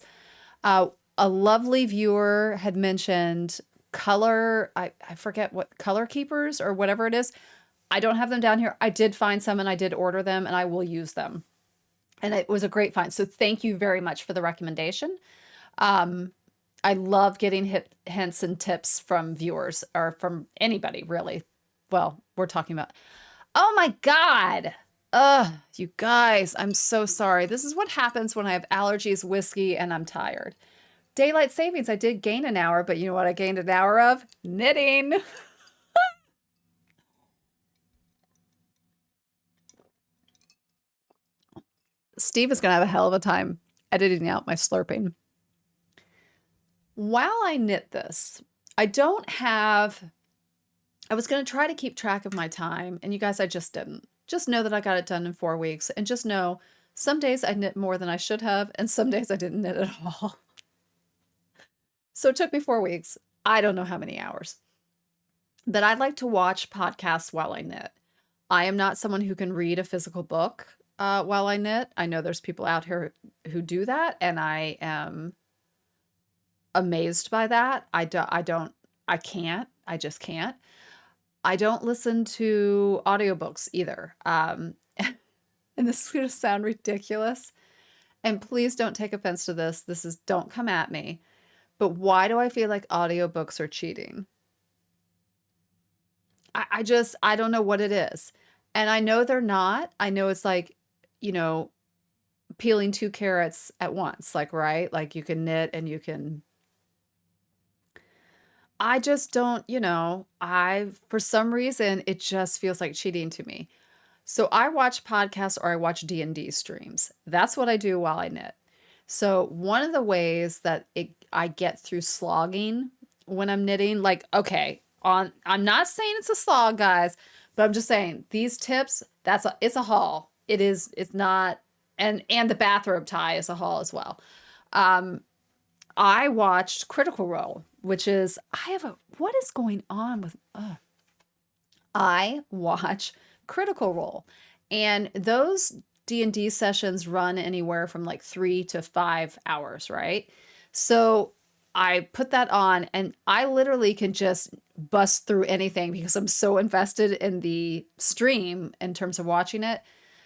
A lovely viewer had mentioned color, I forget what, color keepers or whatever it is. I don't have them down here. I did find some and I did order them, and I will use them. And it was a great find. So thank you very much for the recommendation. I love getting hints and tips from viewers, or from anybody, really. Well, we're talking about, oh my God. You guys, I'm so sorry. This is what happens when I have allergies, whiskey, and I'm tired. Daylight savings, I did gain an hour, but you know what I gained an hour of? Knitting. Steve is going to have a hell of a time editing out my slurping. While I knit this, I was going to try to keep track of my time, and you guys, I just didn't. Just know that I got it done in 4 weeks, and just know some days I knit more than I should have, and some days I didn't knit at all. So it took me 4 weeks. I don't know how many hours. But I like to watch podcasts while I knit. I am not someone who can read a physical book while I knit. I know there's people out here who do that, and I am amazed by that. I can't. I just can't. I don't listen to audiobooks either. And this is going to sound ridiculous. And please don't take offense to this. Don't come at me. But why do I feel like audiobooks are cheating? I don't know what it is. And I know they're not. I know it's like, you know, peeling two carrots at once, like, right? Like you can knit and you can. I just don't, for some reason, it just feels like cheating to me. So I watch podcasts or I watch D&D streams. That's what I do while I knit. So one of the ways that I get through slogging when I'm knitting, like, okay, I'm not saying it's a slog, guys, but I'm just saying these tips, it's a haul. It's not, and the bathrobe tie is a haul as well. I watched Critical Role, which is, what is going on with, I watch Critical Role, and those D&D sessions run anywhere from like 3 to 5 hours, right? So I put that on and I literally can just bust through anything because I'm so invested in the stream in terms of watching it.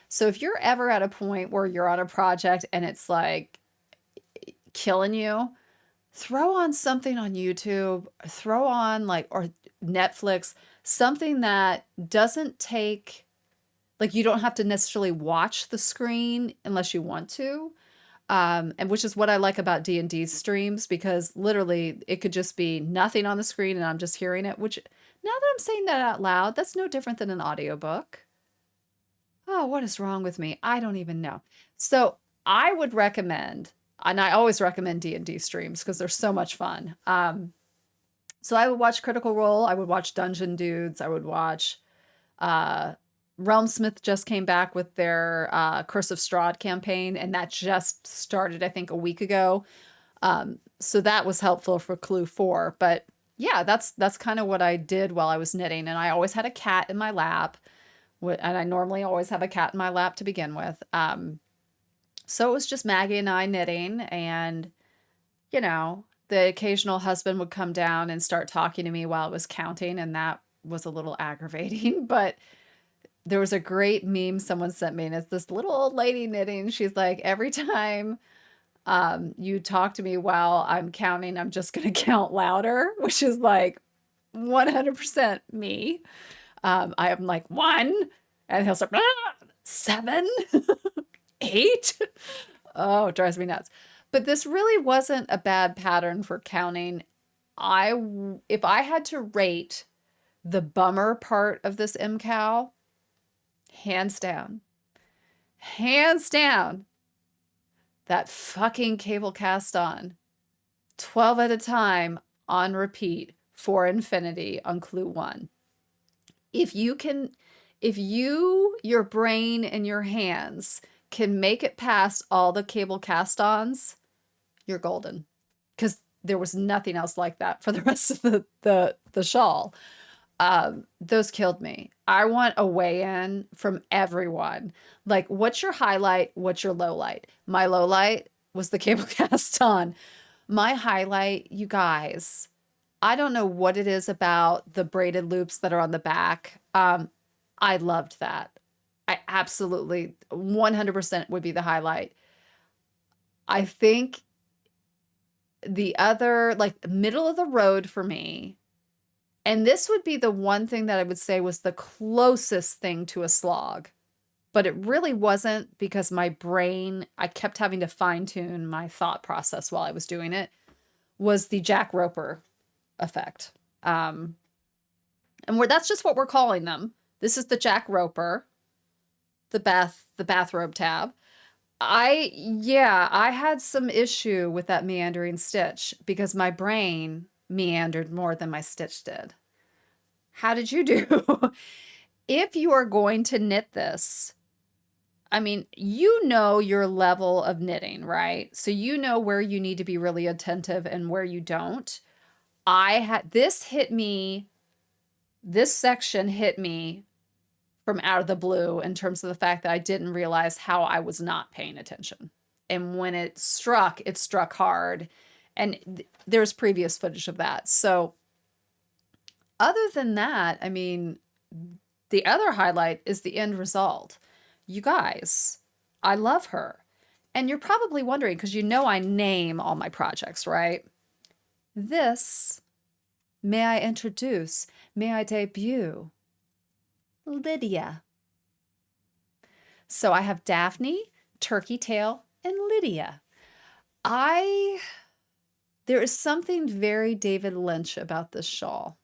So if you're ever at a point where you're on a project and it's like killing you, throw on something on YouTube, throw on or Netflix, something that doesn't take, like, you don't have to necessarily watch the screen unless you want to. And which is what I like about D&D streams, because literally it could just be nothing on the screen and I'm just hearing it, which now that I'm saying that out loud, that's no different than an audiobook. Oh, what is wrong with me? I don't even know. So I would recommend, and I always recommend D&D streams because they're so much fun. So I would watch Critical Role. I would watch Dungeon Dudes. I would watch Realmsmith just came back with their Curse of Strahd campaign, and that just started, I think, a week ago. So that was helpful for Clue 4. But yeah, that's kind of what I did while I was knitting. And I always had a cat in my lap. And I normally always have a cat in my lap to begin with. So it was just Maggie and I knitting, and, the occasional husband would come down and start talking to me while I was counting, and that was a little aggravating. But there was a great meme someone sent me, and it's this little old lady knitting. She's like, every time you talk to me while I'm counting, I'm just going to count louder, which is like 100% me. I am like 1, and he'll start, 7, 8. Oh, it drives me nuts. But this really wasn't a bad pattern for counting. If I had to rate the bummer part of this MKAL, hands down, that fucking cable cast on, 12 at a time on repeat for infinity on Clue 1. If your brain and your hands can make it past all the cable cast-ons, you're golden. Because there was nothing else like that for the rest of the shawl. Those killed me. I want a weigh-in from everyone. Like, what's your highlight? What's your low light? My low light was the cable cast on. My highlight, you guys, I don't know what it is about the braided loops that are on the back. I loved that. I absolutely 100% would be the highlight. I think the other, like, middle of the road for me, and this would be the one thing that I would say was the closest thing to a slog, but it really wasn't, because my brain, I kept having to fine tune my thought process while I was doing it, was the Jack Roper effect. And that's just what we're calling them. This is the Jack Roper, the bathrobe tab. I had some issue with that meandering stitch because my brain meandered more than my stitch did. How did you do? If you are going to knit this, I mean, your level of knitting, right? So you know where you need to be really attentive and where you don't. This section hit me from out of the blue in terms of the fact that I didn't realize how I was not paying attention. And when it struck hard. And there's previous footage of that. So other than that, I mean, the other highlight is the end result. You guys, I love her. And you're probably wondering, because you know I name all my projects, right? This, may I introduce, may I debut, Lydia. So I have Daphne, Turkey Tail, and Lydia. There is something very David Lynch about this shawl.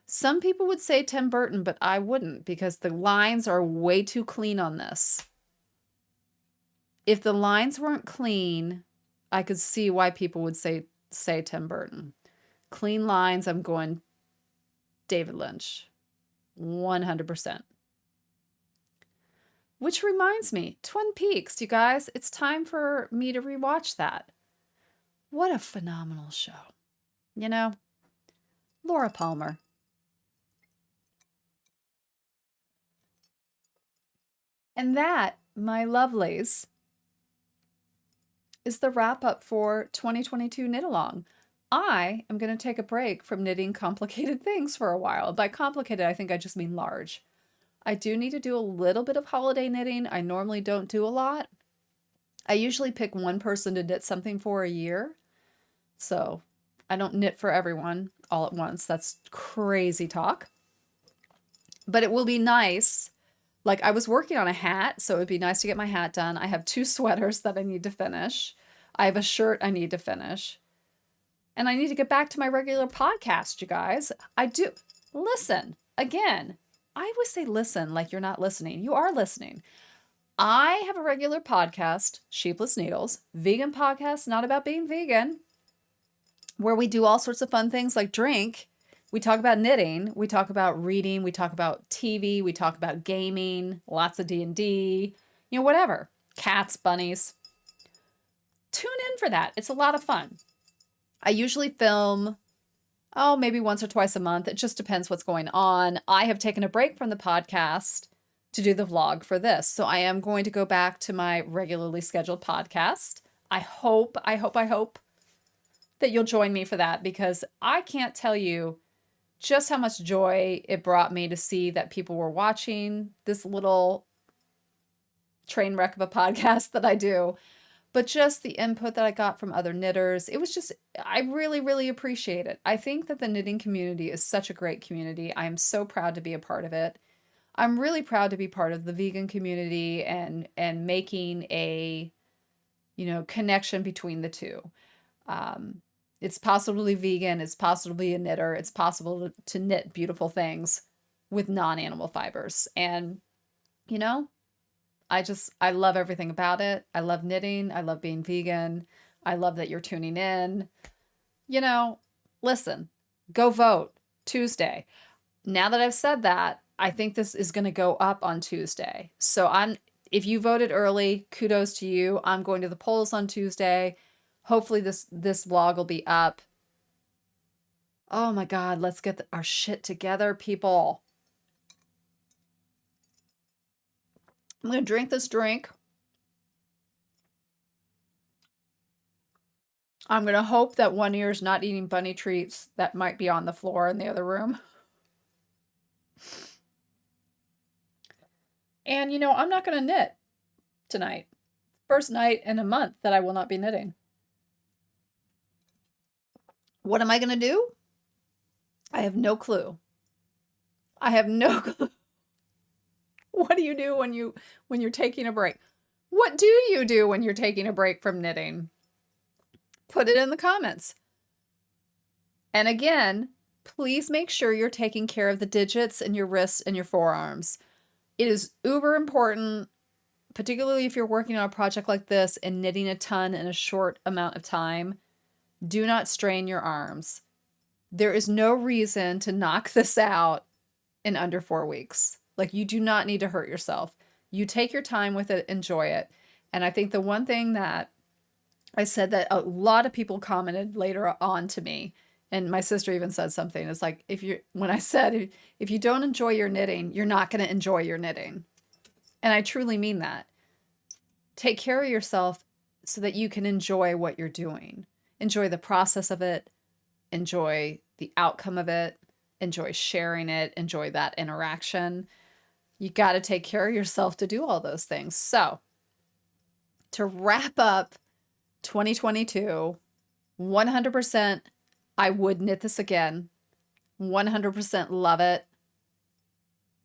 Some people would say Tim Burton, but I wouldn't, because the lines are way too clean on this. If the lines weren't clean, I could see why people would say Tim Burton. Clean lines, I'm going David Lynch. 100%. Which reminds me, Twin Peaks, you guys, it's time for me to rewatch that. What a phenomenal show. You know, Laura Palmer. And that, my lovelies, is the wrap up for 2022 Knit Along. I am going to take a break from knitting complicated things for a while. By complicated, I think I just mean large. I do need to do a little bit of holiday knitting. I normally don't do a lot. I usually pick one person to knit something for a year. So I don't knit for everyone all at once. That's crazy talk. But it will be nice. Like, I was working on a hat, so it would be nice to get my hat done. I have 2 sweaters that I need to finish. I have a shirt I need to finish. And I need to get back to my regular podcast, you guys. I do. Listen, again, I always say listen like you're not listening. You are listening. I have a regular podcast, Sheepless Needles, vegan podcast, not about being vegan, where we do all sorts of fun things like drink. We talk about knitting, we talk about reading, we talk about TV, we talk about gaming, lots of D&D, you know, whatever. Cats, bunnies. Tune in for that. It's a lot of fun. I usually film, maybe once or twice a month. It just depends what's going on. I have taken a break from the podcast to do the vlog for this. So I am going to go back to my regularly scheduled podcast. I hope that you'll join me for that, because I can't tell you just how much joy it brought me to see that people were watching this little train wreck of a podcast that I do, but just the input that I got from other knitters. It was just, I really, really appreciate it. I think that the knitting community is such a great community. I am so proud to be a part of it. I'm really proud to be part of the vegan community and making a, connection between the two. It's possible to be vegan. It's possible to be a knitter. It's possible to knit beautiful things with non-animal fibers. And, I love everything about it. I love knitting. I love being vegan. I love that you're tuning in. Listen, go vote Tuesday. Now that I've said that, I think this is going to go up on Tuesday. So if you voted early, kudos to you. I'm going to the polls on Tuesday. Hopefully this vlog will be up. Oh my God, let's get our shit together, people. I'm going to drink this drink. I'm going to hope that one ear's not eating bunny treats that might be on the floor in the other room. And, I'm not going to knit tonight. First night in a month that I will not be knitting. What am I going to do? I have no clue. I have no clue. What do you do when you're taking a break? What do you do when you're taking a break from knitting? Put it in the comments. And again, please make sure you're taking care of the digits and your wrists and your forearms. It is uber important, particularly if you're working on a project like this and knitting a ton in a short amount of time. Do not strain your arms. There is no reason to knock this out in under 4 weeks. Like, you do not need to hurt yourself. You take your time with it, enjoy it. And I think the one thing that I said that a lot of people commented later on to me, and my sister even said something, it's like, when I said, if you don't enjoy your knitting, you're not going to enjoy your knitting. And I truly mean that. Take care of yourself so that you can enjoy what you're doing. Enjoy the process of it. Enjoy the outcome of it. Enjoy sharing it. Enjoy that interaction. You got to take care of yourself to do all those things. So, to wrap up 2022, 100%, I would knit this again. 100% love it.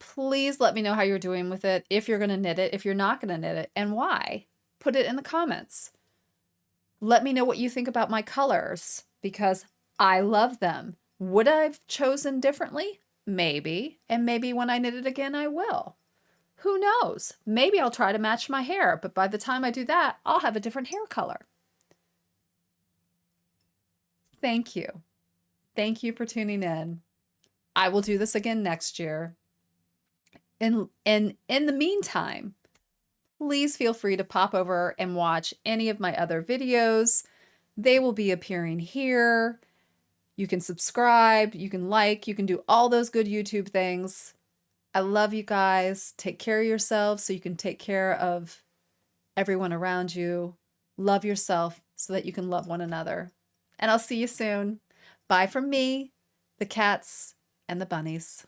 Please let me know how you're doing with it, if you're going to knit it, if you're not going to knit it, and why. Put it in the comments. Let me know what you think about my colors, because I love them. Would I have chosen differently? Maybe. And maybe when I knit it again, I will. Who knows? Maybe I'll try to match my hair, but by the time I do that, I'll have a different hair color. Thank you. Thank you for tuning in. I will do this again next year. And in the meantime, please feel free to pop over and watch any of my other videos. They will be appearing here. You can subscribe, you can like, you can do all those good YouTube things. I love you guys. Take care of yourselves so you can take care of everyone around you. Love yourself so that you can love one another. And I'll see you soon. Bye from me, the cats, and the bunnies.